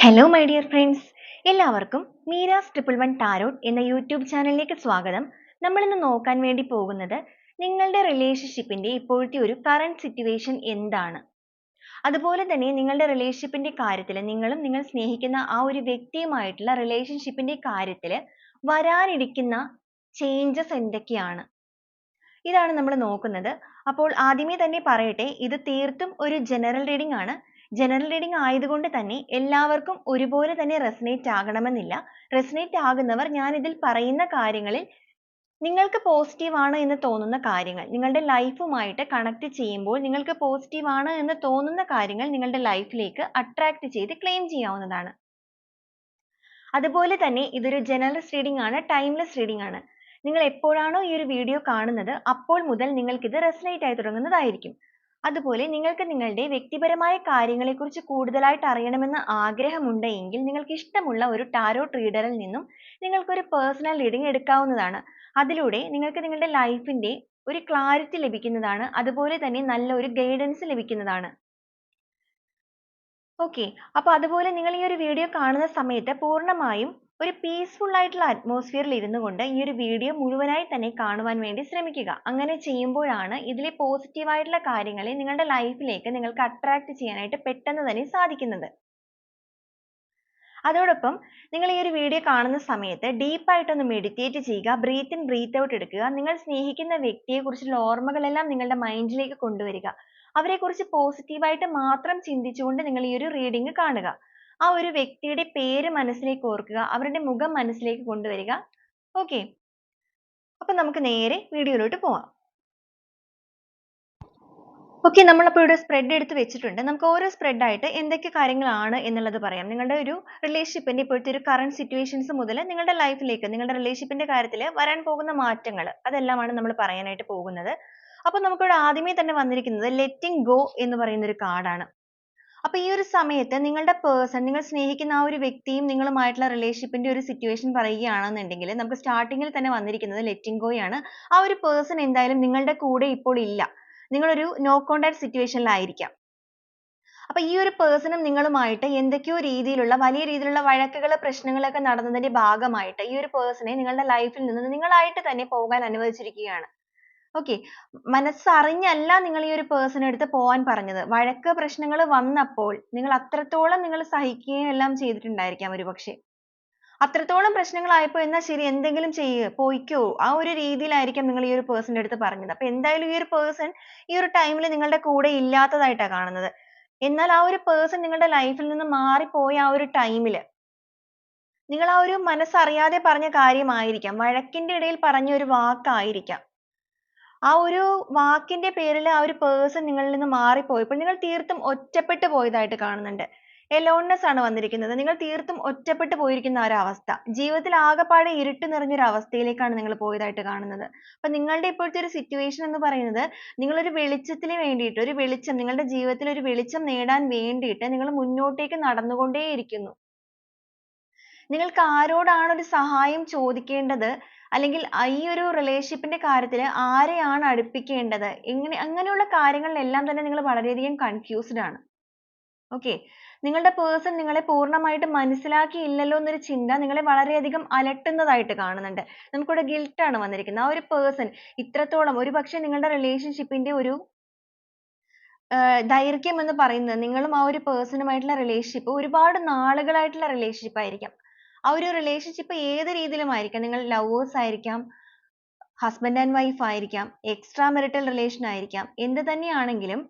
Hello my dear friends, എല്ലാവർക്കും Meera's 111 tarot എന്ന YouTube ചാനലിലേക്ക് സ്വാഗതം. നമ്മൾ ഇന്ന് നോക്കാൻ വേണ്ടി പോകുന്നത് നിങ്ങളുടെ റിലേഷൻഷിപ്പിന്റെ ഇപ്പോഴത്തെ ഒരു കറന്റ് സിറ്റുവേഷൻ എന്താണ്, അതുപോലെ തന്നെ നിങ്ങളുടെ റിലേഷൻഷിപ്പിന്റെ കാര്യത്തിൽ നിങ്ങളും നിങ്ങൾ സ്നേഹിക്കുന്ന ആ ഒരു വ്യക്തിയുമായിട്ടുള്ള റിലേഷൻഷിപ്പിന്റെ കാര്യത്തിൽ വരാനിരിക്കുന്ന ചേഞ്ചസ് എന്തൊക്കെയാണ്, ഇതാണ് നമ്മൾ നോക്കുന്നത്. അപ്പോൾ ആദ്യമേ തന്നെ പറയട്ടെ, ഇത് തീർത്തും ഒരു ജനറൽ റീഡിംഗ് ആണ്. ജനറൽ റീഡിംഗ് ആയതുകൊണ്ട് തന്നെ എല്ലാവർക്കും ഒരുപോലെ തന്നെ റെസനേറ്റ് ആകണമെന്നില്ല. റെസനേറ്റ് ആകുന്നവർ ഞാൻ ഇതിൽ പറയുന്ന കാര്യങ്ങളിൽ നിങ്ങൾക്ക് പോസിറ്റീവ് ആണ് എന്ന് തോന്നുന്ന കാര്യങ്ങൾ, നിങ്ങളുടെ ലൈഫുമായിട്ട് കണക്ട് ചെയ്യുമ്പോൾ നിങ്ങൾക്ക് പോസിറ്റീവ് ആണ് എന്ന് തോന്നുന്ന കാര്യങ്ങൾ നിങ്ങളുടെ ലൈഫിലേക്ക് അട്രാക്ട് ചെയ്ത് ക്ലെയിം ചെയ്യാവുന്നതാണ്. അതുപോലെ തന്നെ ഇതൊരു ജനറൽ റീഡിംഗ് ആണ്, ടൈംലെസ് റീഡിംഗ് ആണ്. നിങ്ങൾ എപ്പോഴാണോ ഈ ഒരു വീഡിയോ കാണുന്നത് അപ്പോൾ മുതൽ നിങ്ങൾക്ക് ഇത് റെസനേറ്റ് ആയി തുടങ്ങുന്നതായിരിക്കും. അതുപോലെ നിങ്ങൾക്ക് നിങ്ങളുടെ വ്യക്തിപരമായ കാര്യങ്ങളെക്കുറിച്ച് കൂടുതലായിട്ട് അറിയണമെന്ന് ആഗ്രഹമുണ്ട് എങ്കിൽ നിങ്ങൾക്ക് ഇഷ്ടമുള്ള ഒരു ടാരോട്ട് റീഡറിൽ നിന്നും നിങ്ങൾക്കൊരു പേഴ്സണൽ റീഡിംഗ് എടുക്കാവുന്നതാണ്. അതിലൂടെ നിങ്ങൾക്ക് നിങ്ങളുടെ ലൈഫിന്റെ ഒരു ക്ലാരിറ്റി ലഭിക്കുന്നതാണ്, അതുപോലെ തന്നെ നല്ല ഒരു ഗൈഡൻസ് ലഭിക്കുന്നതാണ്. ഓക്കെ, അപ്പോൾ അതുപോലെ നിങ്ങൾ ഈ ഒരു വീഡിയോ കാണുന്ന സമയത്ത് പൂർണ്ണമായും ഒരു പീസ്ഫുൾ ആയിട്ടുള്ള അറ്റ്മോസ്ഫിയറിൽ ഇരുന്നു കൊണ്ട് ഈ ഒരു വീഡിയോ മുഴുവനായി തന്നെ കാണുവാൻ വേണ്ടി ശ്രമിക്കുക. അങ്ങനെ ചെയ്യുമ്പോഴാണ് ഇതിലെ പോസിറ്റീവ് ആയിട്ടുള്ള കാര്യങ്ങളെ നിങ്ങളുടെ ലൈഫിലേക്ക് നിങ്ങൾക്ക് അട്രാക്ട് ചെയ്യാനായിട്ട് പെട്ടെന്ന് തന്നെ സാധിക്കുന്നത്. അതോടൊപ്പം നിങ്ങൾ ഈ ഒരു വീഡിയോ കാണുന്ന സമയത്ത് ഡീപ്പായിട്ടൊന്ന് മെഡിറ്റേറ്റ് ചെയ്യുക, ബ്രീത്ത് ഇൻ ബ്രീത്ത് ഔട്ട് എടുക്കുക. നിങ്ങൾ സ്നേഹിക്കുന്ന വ്യക്തിയെക്കുറിച്ചുള്ള ഓർമ്മകളെല്ലാം നിങ്ങളുടെ മൈൻഡിലേക്ക് കൊണ്ടുവരിക. അവരെക്കുറിച്ച് പോസിറ്റീവായിട്ട് മാത്രം ചിന്തിച്ചുകൊണ്ട് നിങ്ങൾ ഈ ഒരു റീഡിംഗ് കാണുക. ആ ഒരു വ്യക്തിയുടെ പേര് മനസ്സിലേക്ക് ഓർക്കുക, അവരുടെ മുഖം മനസ്സിലേക്ക് കൊണ്ടുവരിക. ഓക്കെ, അപ്പം നമുക്ക് നേരെ വീഡിയോയിലോട്ട് പോവാം. ഓക്കെ, നമ്മളപ്പോൾ ഇവിടെ സ്പ്രെഡ് എടുത്ത് വെച്ചിട്ടുണ്ട്. നമുക്ക് ഓരോ സ്പ്രെഡ് ആയിട്ട് എന്തൊക്കെ കാര്യങ്ങളാണ് എന്നുള്ളത് പറയാം. നിങ്ങളുടെ ഒരു റിലേഷൻഷിപ്പിന്റെ ഇപ്പോഴത്തെ ഒരു കറന്റ് സിറ്റുവേഷൻസ് മുതൽ നിങ്ങളുടെ ലൈഫിലേക്ക്, നിങ്ങളുടെ റിലേഷൻഷിപ്പിന്റെ കാര്യത്തിൽ വരാൻ പോകുന്ന മാറ്റങ്ങൾ, അതെല്ലാമാണ് നമ്മൾ പറയാനായിട്ട് പോകുന്നത്. അപ്പോൾ നമുക്കിവിടെ ആദ്യമേ തന്നെ വന്നിരിക്കുന്നത് ലെറ്റിംഗ് ഗോ എന്ന് പറയുന്ന ഒരു കാർഡാണ്. അപ്പോൾ ഈ ഒരു സമയത്ത് നിങ്ങളുടെ പേഴ്സൺ, നിങ്ങൾ സ്നേഹിക്കുന്ന ആ ഒരു വ്യക്തിയും നിങ്ങളുമായിട്ടുള്ള റിലേഷൻഷിപ്പിന്റെ ഒരു സിറ്റുവേഷൻ പറയുകയാണെന്നുണ്ടെങ്കിൽ നമുക്ക് സ്റ്റാർട്ടിങ്ങിൽ തന്നെ വന്നിരിക്കുന്നത് ലെറ്റിംഗ് ഗോ ആണ്. ആ ഒരു പേഴ്സൺ എന്തായാലും നിങ്ങളുടെ കൂടെ ഇപ്പോൾ ഇല്ല, നിങ്ങളൊരു നോ കോണ്ടാക്ട് സിറ്റുവേഷനിലായിരിക്കാം. അപ്പൊ ഈ ഒരു പേഴ്സണും നിങ്ങളുമായിട്ട് എന്തൊക്കെയോ രീതിയിലുള്ള വലിയ രീതിയിലുള്ള വഴക്കുകൾ, പ്രശ്നങ്ങളൊക്കെ നടന്നതിന്റെ ഭാഗമായിട്ട് ഈ ഒരു പേഴ്സണെ നിങ്ങളുടെ ലൈഫിൽ നിന്ന് നിങ്ങളായിട്ട് തന്നെ പോകാൻ അനുവദിച്ചിരിക്കുകയാണ്. ഓക്കെ, മനസ്സറിഞ്ഞല്ല നിങ്ങൾ ഈ ഒരു പേഴ്സണെ അടുത്ത് പോവാൻ പറഞ്ഞത്. വഴക്ക്, പ്രശ്നങ്ങൾ വന്നപ്പോൾ നിങ്ങൾ അത്രത്തോളം നിങ്ങൾ സഹിക്കുകയും എല്ലാം ചെയ്തിട്ടുണ്ടായിരിക്കാം ഒരുപക്ഷെ. അത്രത്തോളം പ്രശ്നങ്ങളായപ്പോൾ എന്നാ ശരി എന്തെങ്കിലും ചെയ്യ്, പോയിക്കോ, ആ ഒരു രീതിയിലായിരിക്കാം നിങ്ങൾ ഈ ഒരു പേഴ്സന്റെ അടുത്ത് പറഞ്ഞത്. അപ്പൊ എന്തായാലും ഈ ഒരു പേഴ്സൺ ഈ ഒരു ടൈമിൽ നിങ്ങളുടെ കൂടെ ഇല്ലാത്തതായിട്ടാണ് കാണുന്നത്. എന്നാൽ ആ ഒരു പേഴ്സൺ നിങ്ങളുടെ ലൈഫിൽ നിന്ന് മാറിപ്പോയ ആ ഒരു ടൈമിൽ നിങ്ങൾ ആ ഒരു മനസ്സറിയാതെ പറഞ്ഞ കാര്യമായിരിക്കാം, വഴക്കിന്റെ ഇടയിൽ പറഞ്ഞ ഒരു വാക്കായിരിക്കാം. ആ ഒരു വാക്കിന്റെ പേരിൽ ആ ഒരു പേഴ്സൺ നിങ്ങളിൽ നിന്ന് മാറിപ്പോയപ്പോൾ നിങ്ങൾ തീർത്തും ഒറ്റപ്പെട്ടു പോയതായിട്ട് കാണുന്നുണ്ട്. എലോൺനെസ് ആണ് വന്നിരിക്കുന്നത്. നിങ്ങൾ തീർത്തും ഒറ്റപ്പെട്ടു പോയിരിക്കുന്ന ആ ഒരു അവസ്ഥ. ജീവിതത്തിൽ ആകെപ്പാടെ ഇരുട്ട് നിറഞ്ഞൊരു അവസ്ഥയിലേക്കാണ് നിങ്ങൾ പോയതായിട്ട് കാണുന്നത്. അപ്പൊ നിങ്ങളുടെ ഇപ്പോഴത്തെ ഒരു സിറ്റുവേഷൻ എന്ന് പറയുന്നത് നിങ്ങളൊരു വെളിച്ചത്തിന് വേണ്ടിയിട്ട്, ഒരു വെളിച്ചം, നിങ്ങളുടെ ജീവിതത്തിൽ ഒരു വെളിച്ചം നേടാൻ വേണ്ടിയിട്ട് നിങ്ങൾ മുന്നോട്ടേക്ക് നടന്നുകൊണ്ടേയിരിക്കുന്നു. നിങ്ങൾക്ക് ആരോടാണ് ഒരു സഹായം ചോദിക്കേണ്ടത്, അല്ലെങ്കിൽ ഈ ഒരു റിലേഷൻഷിപ്പിന്റെ കാര്യത്തിൽ ആരെയാണ് അടുപ്പിക്കേണ്ടത്, അങ്ങനെയുള്ള കാര്യങ്ങളിലെല്ലാം തന്നെ നിങ്ങൾ വളരെയധികം കൺഫ്യൂസ്ഡ് ആണ്. ഓക്കെ, നിങ്ങളുടെ പേഴ്സൺ നിങ്ങളെ പൂർണ്ണമായിട്ട് മനസ്സിലാക്കിയില്ലല്ലോ എന്നൊരു ചിന്ത നിങ്ങളെ വളരെയധികം അലട്ടുന്നതായിട്ട് കാണുന്നുണ്ട്. നമുക്കിവിടെ ഗിൽറ്റ് ആണ് വന്നിരിക്കുന്നത്. ആ ഒരു പേഴ്സൺ ഇത്രത്തോളം, ഒരുപക്ഷെ നിങ്ങളുടെ റിലേഷൻഷിപ്പിന്റെ ഒരു ദൈർഘ്യം എന്ന് പറയുന്നത്, നിങ്ങളും ആ ഒരു പേഴ്സണുമായിട്ടുള്ള റിലേഷൻഷിപ്പ് ഒരുപാട് നാളുകളായിട്ടുള്ള റിലേഷൻഷിപ്പ് ആയിരിക്കാം. ആ ഒരു റിലേഷൻഷിപ്പ് ഏത് രീതിയിലുമായിരിക്കാം. നിങ്ങൾ ലവേഴ്സ് ആയിരിക്കാം, ഹസ്ബൻഡ് ആൻഡ് വൈഫ് ആയിരിക്കാം, എക്സ്ട്രാ മെറിറ്റൽ റിലേഷൻ ആയിരിക്കാം. എന്ത് തന്നെയാണെങ്കിലും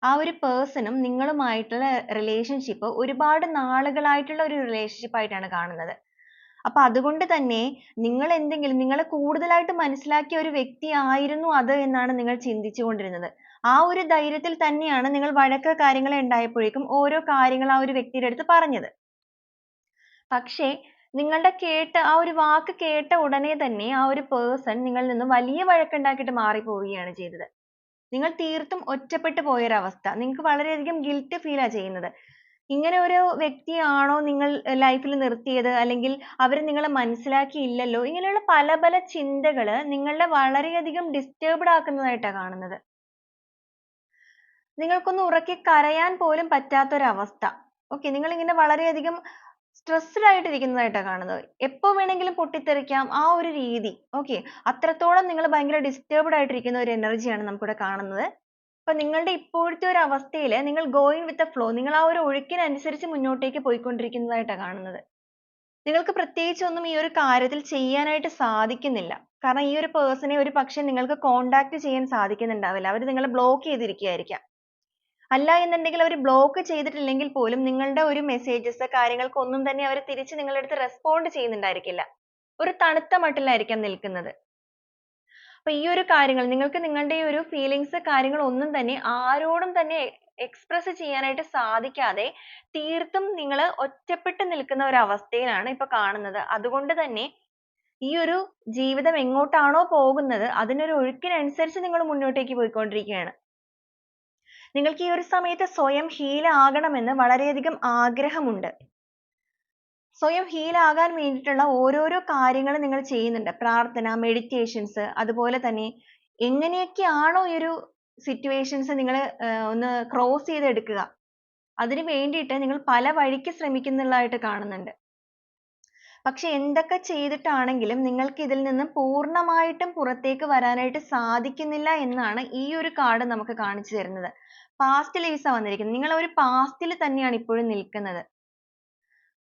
ആ ഒരു പേഴ്സണും നിങ്ങളുമായിട്ടുള്ള റിലേഷൻഷിപ്പ് ഒരുപാട് നാളുകളായിട്ടുള്ള ഒരു റിലേഷൻഷിപ്പ് ആയിട്ടാണ് കാണുന്നത്. അപ്പൊ അതുകൊണ്ട് തന്നെ നിങ്ങൾ എന്തെങ്കിലും, നിങ്ങളെ കൂടുതലായിട്ട് മനസ്സിലാക്കിയ ഒരു വ്യക്തി ആയിരുന്നു അത് എന്നാണ് നിങ്ങൾ ചിന്തിച്ചുകൊണ്ടിരുന്നത്. ആ ഒരു ധൈര്യത്തിൽ തന്നെയാണ് നിങ്ങൾ വഴക്ക് കാര്യങ്ങൾ ഉണ്ടായപ്പോഴേക്കും ഓരോ കാര്യങ്ങൾ ആ ഒരു വ്യക്തിയുടെ അടുത്ത് പറഞ്ഞത്. പക്ഷേ നിങ്ങളുടെ ആ ഒരു വാക്ക് കേട്ട ഉടനെ തന്നെ ആ ഒരു പേഴ്സൺ നിങ്ങളിൽ നിന്ന് വലിയ വഴക്കുണ്ടാക്കിയിട്ട് മാറിപ്പോവുകയാണ് ചെയ്തത്. നിങ്ങൾ തീർത്തും ഒറ്റപ്പെട്ടു പോയൊരവസ്ഥ. നിങ്ങൾക്ക് വളരെയധികം ഗിൽറ്റ് ഫീൽ ആ ചെയ്യുന്നത്. ഇങ്ങനെ ഒരു വ്യക്തിയാണോ നിങ്ങൾ ലൈഫിൽ നിർത്തിയത്, അല്ലെങ്കിൽ അവർ നിങ്ങളെ മനസ്സിലാക്കിയില്ലല്ലോ, ഇങ്ങനെയുള്ള പല പല ചിന്തകൾ നിങ്ങളെ വളരെയധികം ഡിസ്റ്റർബ്ഡ് ആക്കുന്നതായിട്ടാണ് കാണുന്നത്. നിങ്ങൾക്കൊന്ന് ഉറക്കെ കരയാൻ പോലും പറ്റാത്തൊരവസ്ഥ. ഓക്കെ, നിങ്ങൾ ഇങ്ങനെ വളരെയധികം സ്ട്രെസ്ഡ് ആയിട്ടിരിക്കുന്നതായിട്ടാണ് കാണുന്നത്. എപ്പോ വേണമെങ്കിലും പൊട്ടിത്തെറിക്കാം, ആ ഒരു രീതി. ഓക്കെ, അത്രത്തോളം നിങ്ങൾ ഭയങ്കര ഡിസ്റ്റർബ്ഡ് ആയിട്ടിരിക്കുന്ന ഒരു എനർജിയാണ് നമുക്കിവിടെ കാണുന്നത്. അപ്പൊ നിങ്ങളുടെ ഇപ്പോഴത്തെ ഒരു അവസ്ഥയിൽ നിങ്ങൾ ഗോയിങ് വിത്ത് ദ ഫ്ലോ, നിങ്ങൾ ആ ഒരു ഒഴുക്കിനനുസരിച്ച് മുന്നോട്ടേക്ക് പോയിക്കൊണ്ടിരിക്കുന്നതായിട്ടാണ് കാണുന്നത്. നിങ്ങൾക്ക് പ്രത്യേകിച്ചൊന്നും ഈ ഒരു കാര്യത്തിൽ ചെയ്യാനായിട്ട് സാധിക്കുന്നില്ല. കാരണം ഈ ഒരു പേഴ്സണെ ഒരു പക്ഷെ നിങ്ങൾക്ക് കോണ്ടാക്ട് ചെയ്യാൻ സാധിക്കുന്നുണ്ടാവില്ല. അവർ നിങ്ങളെ ബ്ലോക്ക് ചെയ്തിരിക്കുകയായിരിക്കാം. അല്ല എന്നുണ്ടെങ്കിൽ അവർ ബ്ലോക്ക് ചെയ്തിട്ടില്ലെങ്കിൽ പോലും നിങ്ങളുടെ ഒരു മെസ്സേജസ് കാര്യങ്ങൾക്കൊന്നും തന്നെ അവർ തിരിച്ച് നിങ്ങളുടെ അടുത്ത് റെസ്പോണ്ട് ചെയ്യുന്നുണ്ടായിരിക്കില്ല. ഒരു തണുത്ത മട്ടിലായിരിക്കാം നിൽക്കുന്നത്. അപ്പൊ ഈ ഒരു കാര്യങ്ങൾ നിങ്ങൾക്ക് നിങ്ങളുടെ ഈ ഒരു ഫീലിങ്സ് കാര്യങ്ങൾ ഒന്നും തന്നെ ആരോടും തന്നെ എക്സ്പ്രസ് ചെയ്യാനായിട്ട് സാധിക്കാതെ തീർത്തും നിങ്ങൾ ഒറ്റപ്പെട്ട് നിൽക്കുന്ന ഒരു അവസ്ഥയിലാണ് ഇപ്പൊ കാണുന്നത്. അതുകൊണ്ട് തന്നെ ഈ ഒരു ജീവിതം എങ്ങോട്ടാണോ പോകുന്നത് അതിനൊരു ഒഴുക്കിനനുസരിച്ച് നിങ്ങൾ മുന്നോട്ടേക്ക് പോയിക്കൊണ്ടിരിക്കുകയാണ്. നിങ്ങൾക്ക് ഈ ഒരു സമയത്ത് സ്വയം ഹീൽ ആകണമെന്ന് വളരെയധികം ആഗ്രഹമുണ്ട്. സ്വയം ഹീൽ ആകാൻ വേണ്ടിയിട്ടുള്ള ഓരോരോ കാര്യങ്ങൾ നിങ്ങൾ ചെയ്യുന്നുണ്ട്. പ്രാർത്ഥന, മെഡിറ്റേഷൻസ്, അതുപോലെ തന്നെ എങ്ങനെയൊക്കെയാണോ ഈ ഒരു സിറ്റുവേഷൻസ് നിങ്ങൾ ഒന്ന് ക്രോസ് ചെയ്തെടുക്കുക, അതിന് വേണ്ടിയിട്ട് നിങ്ങൾ പല വഴിക്ക് ശ്രമിക്കുന്നുള്ളതായിട്ട് കാണുന്നുണ്ട്. പക്ഷെ എന്തൊക്കെ ചെയ്തിട്ടാണെങ്കിലും നിങ്ങൾക്ക് ഇതിൽ നിന്ന് പൂർണ്ണമായിട്ടും പുറത്തേക്ക് വരാനായിട്ട് സാധിക്കുന്നില്ല എന്നാണ് ഈ ഒരു കാർഡ് നമുക്ക് കാണിച്ചു തരുന്നത്. പാസ്റ്റ് ലീവ്സ് ആണ് വന്നിരിക്കുന്നത്. നിങ്ങൾ ഒരു പാസ്റ്റിൽ തന്നെയാണ് ഇപ്പോഴും നിൽക്കുന്നത്.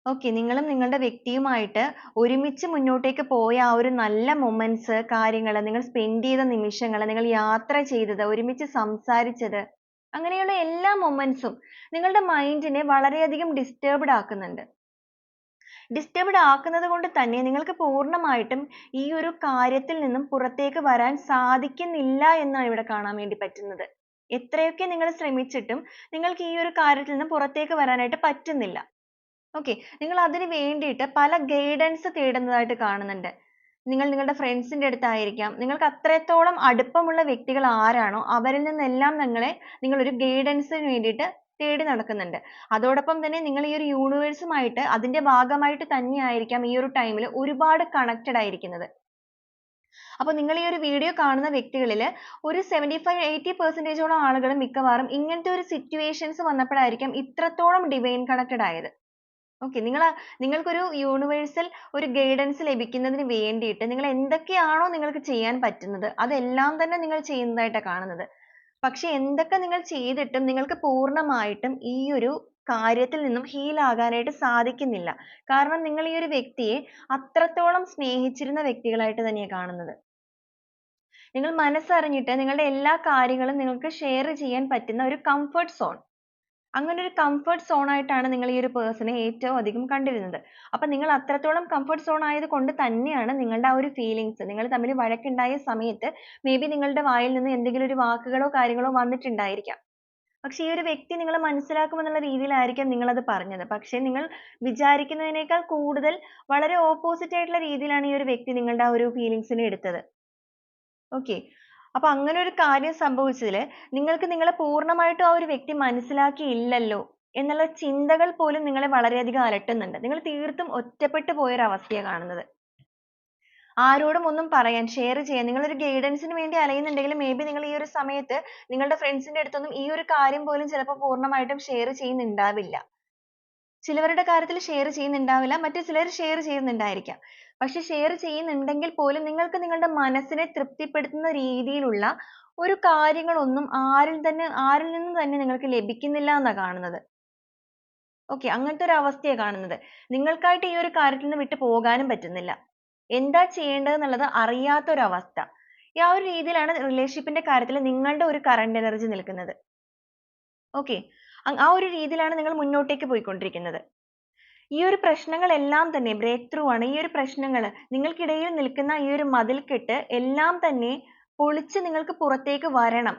ഓക്കെ, നിങ്ങളും നിങ്ങളുടെ വ്യക്തിയുമായിട്ട് ഒരുമിച്ച് മുന്നോട്ടേക്ക് പോയ ആ ഒരു നല്ല മൊമെന്റ്സ്, കാര്യങ്ങൾ, നിങ്ങൾ സ്പെൻഡ് ചെയ്ത നിമിഷങ്ങൾ, നിങ്ങൾ യാത്ര ചെയ്തത്, ഒരുമിച്ച് സംസാരിച്ചത്, അങ്ങനെയുള്ള എല്ലാ മൊമെന്റ്സും നിങ്ങളുടെ മൈൻഡിനെ വളരെയധികം ഡിസ്റ്റർബ്ഡ് ആക്കുന്നുണ്ട്. ഡിസ്റ്റർബ്ഡ് ആക്കുന്നത് കൊണ്ട് തന്നെ നിങ്ങൾക്ക് പൂർണ്ണമായിട്ടും ഈ ഒരു കാര്യത്തിൽ നിന്നും പുറത്തേക്ക് വരാൻ സാധിക്കുന്നില്ല എന്നാണ് ഇവിടെ കാണാൻ വേണ്ടി പറ്റുന്നത്. എത്രയൊക്കെ നിങ്ങൾ ശ്രമിച്ചിട്ടും നിങ്ങൾക്ക് ഈ ഒരു കാര്യത്തിൽ നിന്ന് പുറത്തേക്ക് വരാനായിട്ട് പറ്റുന്നില്ല. ഓക്കെ, നിങ്ങൾ അതിന് വേണ്ടിയിട്ട് പല ഗൈഡൻസ് തേടുന്നതായിട്ട് കാണുന്നുണ്ട്. നിങ്ങൾ നിങ്ങളുടെ ഫ്രണ്ട്സിന്റെ അടുത്തായിരിക്കാം, നിങ്ങൾക്ക് അത്രത്തോളം അടുപ്പമുള്ള വ്യക്തികൾ ആരാണോ അവരിൽ നിന്നെല്ലാം നിങ്ങൾ ഒരു ഗൈഡൻസിന് വേണ്ടിയിട്ട് തേടി നടക്കുന്നുണ്ട്. അതോടൊപ്പം തന്നെ നിങ്ങൾ ഈ ഒരു യൂണിവേഴ്സുമായിട്ട് അതിന്റെ ഭാഗമായിട്ട് തന്നെയായിരിക്കാം ഈ ഒരു ടൈമിൽ ഒരുപാട് കണക്റ്റഡ് ആയിരിക്കുന്നത്. അപ്പൊ നിങ്ങൾ ഈ ഒരു വീഡിയോ കാണുന്ന വ്യക്തികളിൽ ഒരു 75-80% ആളുകളും മിക്കവാറും ഇങ്ങനത്തെ ഒരു സിറ്റുവേഷൻസ് വന്നപ്പോഴായിരിക്കാം ഇത്രത്തോളം ഡിവൈൻ കണക്റ്റഡ് ആയത്. ഓക്കെ, നിങ്ങൾക്കൊരു യൂണിവേഴ്സൽ ഒരു ഗൈഡൻസ് ലഭിക്കുന്നതിന് വേണ്ടിയിട്ട് നിങ്ങൾ എന്തൊക്കെയാണോ നിങ്ങൾക്ക് ചെയ്യാൻ പറ്റുന്നത് അതെല്ലാം തന്നെ നിങ്ങൾ ചെയ്യുന്നതായിട്ടാണ് കാണുന്നത്. പക്ഷെ എന്തൊക്കെ നിങ്ങൾ ചെയ്തിട്ടും നിങ്ങൾക്ക് പൂർണ്ണമായിട്ടും ഈ ഒരു കാര്യത്തിൽ നിന്നും ഹീൽ ആകാനായിട്ട് സാധിക്കുന്നില്ല. കാരണം നിങ്ങൾ ഈ ഒരു വ്യക്തിയെ അത്രത്തോളം സ്നേഹിച്ചിരുന്ന വ്യക്തികളായിട്ട് തന്നെയാണ് കാണുന്നത്. നിങ്ങൾ മനസ്സറിഞ്ഞിട്ട് നിങ്ങളുടെ എല്ലാ കാര്യങ്ങളും നിങ്ങൾക്ക് ഷെയർ ചെയ്യാൻ പറ്റുന്ന ഒരു കംഫർട്ട് സോൺ, അങ്ങനെ ഒരു കംഫർട്ട് സോൺ ആയിട്ടാണ് നിങ്ങൾ ഈ ഒരു പേഴ്സണെ ഏറ്റവും അധികം കണ്ടിരുന്നത്. അപ്പൊ നിങ്ങൾ അത്രത്തോളം കംഫർട്ട് സോൺ ആയത് കൊണ്ട് തന്നെയാണ് നിങ്ങളുടെ ആ ഒരു ഫീലിങ്സ്, നിങ്ങൾ തമ്മിൽ വഴക്കുണ്ടായ സമയത്ത് മേ ബി നിങ്ങളുടെ വായിൽ നിന്ന് എന്തെങ്കിലും ഒരു വാക്കുകളോ കാര്യങ്ങളോ വന്നിട്ടുണ്ടായിരിക്കാം. പക്ഷെ ഈ ഒരു വ്യക്തി നിങ്ങളെ മനസ്സിലാക്കുമെന്നുള്ള രീതിയിലായിരിക്കാം നിങ്ങൾ അത് പറഞ്ഞത്. പക്ഷെ നിങ്ങൾ വിചാരിക്കുന്നതിനേക്കാൾ കൂടുതൽ വളരെ ഓപ്പോസിറ്റ് ആയിട്ടുള്ള രീതിയിലാണ് ഈ ഒരു വ്യക്തി നിങ്ങളുടെ ആ ഒരു ഫീലിങ്സിനെ എടുത്തത്. ഓക്കെ, അപ്പൊ അങ്ങനെ ഒരു കാര്യം സംഭവിച്ചതിൽ നിങ്ങൾക്ക് നിങ്ങളെ പൂർണ്ണമായിട്ടും ആ ഒരു വ്യക്തി മനസ്സിലാക്കിയില്ലല്ലോ എന്നുള്ള ചിന്തകൾ പോലും നിങ്ങളെ വളരെയധികം അലട്ടുന്നുണ്ട്. നിങ്ങൾ തീർത്തും ഒറ്റപ്പെട്ടു പോയ ഒരു അവസ്ഥയാണ് കാണുന്നത്. ആരോടും ഒന്നും പറയാൻ, ഷെയർ ചെയ്യാൻ, നിങ്ങൾ ഒരു ഗൈഡൻസിന് വേണ്ടി അലയുന്നുണ്ടെങ്കിൽ മേ ബി നിങ്ങൾ ഈ ഒരു സമയത്ത് നിങ്ങളുടെ ഫ്രണ്ട്സിന്റെ അടുത്തൊന്നും ഈ ഒരു കാര്യം പോലും ചിലപ്പോൾ പൂർണ്ണമായിട്ടും ഷെയർ ചെയ്യുന്നുണ്ടാവില്ല. ചിലവരുടെ കാര്യത്തിൽ ഷെയർ ചെയ്യുന്നുണ്ടാവില്ല, മറ്റു ചിലർ ഷെയർ ചെയ്യുന്നുണ്ടായിരിക്കാം. പക്ഷെ ഷെയർ ചെയ്യുന്നുണ്ടെങ്കിൽ പോലും നിങ്ങൾക്ക് നിങ്ങളുടെ മനസ്സിനെ തൃപ്തിപ്പെടുത്തുന്ന രീതിയിലുള്ള ഒരു കാര്യങ്ങളൊന്നും ആരിൽ നിന്നും തന്നെ നിങ്ങൾക്ക് ലഭിക്കുന്നില്ല എന്നാണ് കാണുന്നത്. ഓക്കെ, അങ്ങനത്തെ ഒരു അവസ്ഥയാണ് കാണുന്നത്. നിങ്ങൾക്കായിട്ട് ഈ ഒരു കാര്യത്തിൽ നിന്ന് വിട്ടു പോകാനും പറ്റുന്നില്ല. എന്താ ചെയ്യേണ്ടത് എന്നുള്ളത് അറിയാത്ത ഒരു അവസ്ഥ. ഈ ആ ഒരു രീതിയിലാണ് റിലേഷൻഷിപ്പിന്റെ കാര്യത്തിൽ നിങ്ങളുടെ ഒരു കറന്റ് എനർജി നിൽക്കുന്നത്. ഓക്കെ, ആ ഒരു രീതിയിലാണ് നിങ്ങൾ മുന്നോട്ടേക്ക് പോയിക്കൊണ്ടിരിക്കുന്നത്. ഈ ഒരു പ്രശ്നങ്ങളെല്ലാം തന്നെ ബ്രേക്ക് ത്രൂ ആണ്. ഈ ഒരു പ്രശ്നങ്ങൾ, നിങ്ങൾക്കിടയിൽ നിൽക്കുന്ന ഈ ഒരു മതിൽക്കെട്ട് എല്ലാം തന്നെ പൊളിച്ച് നിങ്ങൾക്ക് പുറത്തേക്ക് വരണം.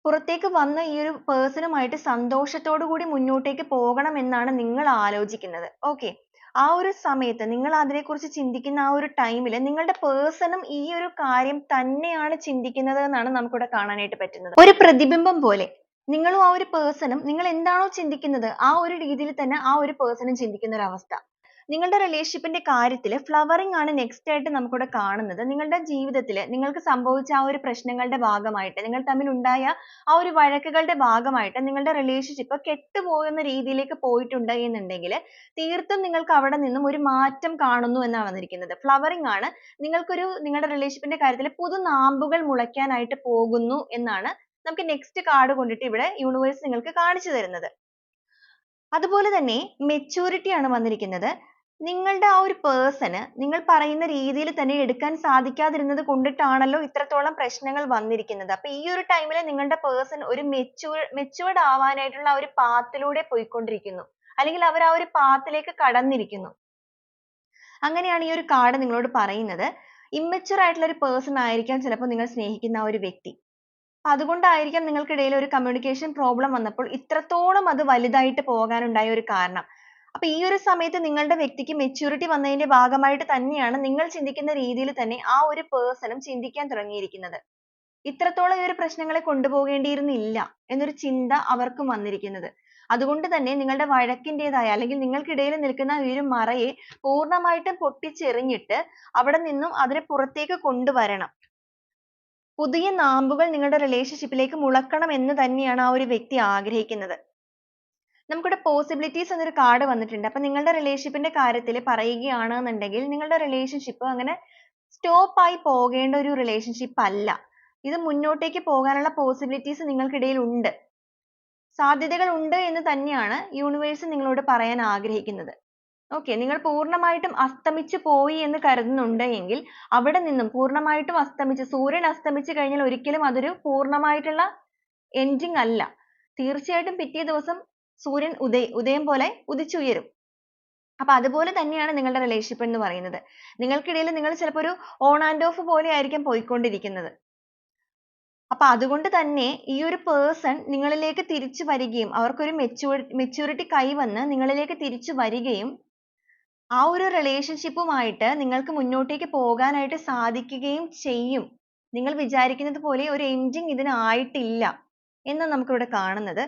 പുറത്തേക്ക് വന്ന ഈ ഒരു പേഴ്സണുമായിട്ട് സന്തോഷത്തോടു കൂടി മുന്നോട്ടേക്ക് പോകണം എന്നാണ് നിങ്ങൾ ആലോചിക്കുന്നത്. ഓക്കെ, ആ ഒരു സമയത്ത് നിങ്ങൾ അതിനെക്കുറിച്ച് ചിന്തിക്കുന്ന ആ ഒരു ടൈമിൽ നിങ്ങളുടെ പേഴ്സണും ഈ ഒരു കാര്യം തന്നെയാണ് ചിന്തിക്കുന്നത് എന്നാണ് നമുക്കിവിടെ കാണാനായിട്ട് പറ്റുന്നത്. ഒരു പ്രതിബിംബം പോലെ നിങ്ങളും ആ ഒരു പേഴ്സണും നിങ്ങൾ എന്താണോ ചിന്തിക്കുന്നത് ആ ഒരു രീതിയിൽ തന്നെ ആ ഒരു പേഴ്സണും ചിന്തിക്കുന്ന ഒരു അവസ്ഥ. നിങ്ങളുടെ റിലേഷൻഷിപ്പിന്റെ കാര്യത്തിൽ ഫ്ലവറിംഗ് ആണ് നെക്സ്റ്റ് ആയിട്ട് നമുക്കിവിടെ കാണുന്നത്. നിങ്ങളുടെ ജീവിതത്തിൽ നിങ്ങൾക്ക് സംഭവിച്ച ആ ഒരു പ്രശ്നങ്ങളുടെ ഭാഗമായിട്ട്, നിങ്ങൾ തമ്മിൽ ഉണ്ടായ ആ ഒരു വഴക്കുകളുടെ ഭാഗമായിട്ട് നിങ്ങളുടെ റിലേഷൻഷിപ്പ് കെട്ടുപോകുന്ന രീതിയിലേക്ക് പോയിട്ടുണ്ട് എന്നുണ്ടെങ്കിൽ തീർത്തും നിങ്ങൾക്ക് അവിടെ നിന്നും ഒരു മാറ്റം കാണുന്നു എന്നാണ് വന്നിരിക്കുന്നത്. ഫ്ലവറിംഗ് ആണ് നിങ്ങളുടെ റിലേഷൻഷിപ്പിന്റെ കാര്യത്തിൽ പുതുനാമ്പുകൾ മുളയ്ക്കാനായിട്ട് പോകുന്നു എന്നാണ് നമുക്ക് നെക്സ്റ്റ് കാർഡ് കൊണ്ടിട്ട് ഇവിടെ യൂണിവേഴ്സ് നിങ്ങൾക്ക് കാണിച്ചു തരുന്നത്. അതുപോലെ തന്നെ മെച്യൂരിറ്റി ആണ് വന്നിരിക്കുന്നത്. നിങ്ങളുടെ ആ ഒരു പേഴ്സണ് നിങ്ങൾ പറയുന്ന രീതിയിൽ തന്നെ എടുക്കാൻ സാധിക്കാതിരുന്നത് കൊണ്ടിട്ടാണല്ലോ ഇത്രത്തോളം പ്രശ്നങ്ങൾ വന്നിരിക്കുന്നത്. അപ്പൊ ഈ ഒരു ടൈമിൽ നിങ്ങളുടെ പേഴ്സൺ ഒരു മെച്യൂർഡ് ആവാനായിട്ടുള്ള ആ ഒരു പാത്തിലൂടെ പോയിക്കൊണ്ടിരിക്കുന്നു, അല്ലെങ്കിൽ അവർ ആ ഒരു പാത്തിലേക്ക് കടന്നിരിക്കുന്നു. അങ്ങനെയാണ് ഈ ഒരു കാർഡ് നിങ്ങളോട് പറയുന്നത്. ഇമ്മച്യൂർ ആയിട്ടുള്ള ഒരു പേഴ്സൺ ആയിരിക്കാം ചിലപ്പോൾ നിങ്ങൾ സ്നേഹിക്കുന്ന ആ ഒരു വ്യക്തി. അതുകൊണ്ടായിരിക്കാം നിങ്ങൾക്കിടയിൽ ഒരു കമ്മ്യൂണിക്കേഷൻ പ്രോബ്ലം വന്നപ്പോൾ ഇത്രത്തോളം അത് വലുതായിട്ട് പോകാനുണ്ടായ ഒരു കാരണം. അപ്പൊ ഈ ഒരു സമയത്ത് നിങ്ങളുടെ വ്യക്തിക്ക് മെച്യൂരിറ്റി വന്നതിന്റെ ഭാഗമായിട്ട് തന്നെയാണ് നിങ്ങൾ ചിന്തിക്കുന്ന രീതിയിൽ തന്നെ ആ ഒരു പേഴ്സണും ചിന്തിക്കാൻ തുടങ്ങിയിരിക്കുന്നത്. ഇത്രത്തോളം ഈ ഒരു പ്രശ്നങ്ങളെ കൊണ്ടുപോകേണ്ടിയിരുന്നില്ല എന്നൊരു ചിന്ത അവർക്കും വന്നിരിക്കുന്നത്. അതുകൊണ്ട് തന്നെ നിങ്ങളുടെ വഴക്കിൻ്റെതായ അല്ലെങ്കിൽ നിങ്ങൾക്കിടയിൽ നിൽക്കുന്ന ഈ ഒരു മറയെ പൂർണ്ണമായിട്ടും പൊട്ടിച്ചെറിഞ്ഞിട്ട് അവിടെ നിന്നും അതിനെ പുറത്തേക്ക് കൊണ്ടുവരണം. പുതിയ നാമ്പുകൾ നിങ്ങളുടെ റിലേഷൻഷിപ്പിലേക്ക് മുളക്കണം എന്ന് തന്നെയാണ് ആ ഒരു വ്യക്തി ആഗ്രഹിക്കുന്നത്. നമുക്കിവിടെ പോസിബിലിറ്റീസ് എന്നൊരു കാർഡ് വന്നിട്ടുണ്ട്. അപ്പൊ നിങ്ങളുടെ റിലേഷൻഷിപ്പിന്റെ കാര്യത്തിൽ പറയുകയാണെന്നുണ്ടെങ്കിൽ നിങ്ങളുടെ റിലേഷൻഷിപ്പ് അങ്ങനെ സ്റ്റോപ്പ് ആയി പോകേണ്ട ഒരു റിലേഷൻഷിപ്പ് അല്ല. ഇത് മുന്നോട്ടേക്ക് പോകാനുള്ള പോസിബിലിറ്റീസ് നിങ്ങൾക്കിടയിൽ ഉണ്ട്, സാധ്യതകൾ ഉണ്ട് എന്ന് തന്നെയാണ് യൂണിവേഴ്സ് നിങ്ങളോട് പറയാൻ ആഗ്രഹിക്കുന്നത്. ഓക്കെ, നിങ്ങൾ പൂർണ്ണമായിട്ടും അസ്തമിച്ചു പോയി എന്ന് കരുതുന്നുണ്ട് എങ്കിൽ അവിടെ നിന്നും പൂർണ്ണമായിട്ടും സൂര്യൻ അസ്തമിച്ചു കഴിഞ്ഞാൽ ഒരിക്കലും അതൊരു പൂർണ്ണമായിട്ടുള്ള എൻഡിങ് അല്ല. തീർച്ചയായിട്ടും പിറ്റേ ദിവസം സൂര്യൻ ഉദയം പോലെ ഉദിച്ചുയരും. അപ്പൊ അതുപോലെ തന്നെയാണ് നിങ്ങളുടെ റിലേഷൻഷിപ്പ് എന്ന് പറയുന്നത്. നിങ്ങൾക്കിടയിൽ നിങ്ങൾ ചിലപ്പോൾ ഒരു ഓൺ ആൻഡ് ഓഫ് പോലെ ആയിരിക്കും പോയിക്കൊണ്ടിരിക്കുന്നത്. അപ്പൊ അതുകൊണ്ട് തന്നെ ഈ ഒരു പേഴ്സൺ നിങ്ങളിലേക്ക് തിരിച്ചു വരികയും അവർക്കൊരു മെച്യൂരിറ്റി കൈവന്ന് നിങ്ങളിലേക്ക് തിരിച്ചു വരികയും ആ ഒരു റിലേഷൻഷിപ്പുമായിട്ട് നിങ്ങൾക്ക് മുന്നോട്ടേക്ക് പോകാനായിട്ട് സാധിക്കുകയും ചെയ്യും. നിങ്ങൾ വിചാരിക്കുന്നത് പോലെ ഒരു എൻഡിങ് ഇതിന് ആയിട്ടില്ല എന്ന് നമുക്കിവിടെ കാണുന്നത്.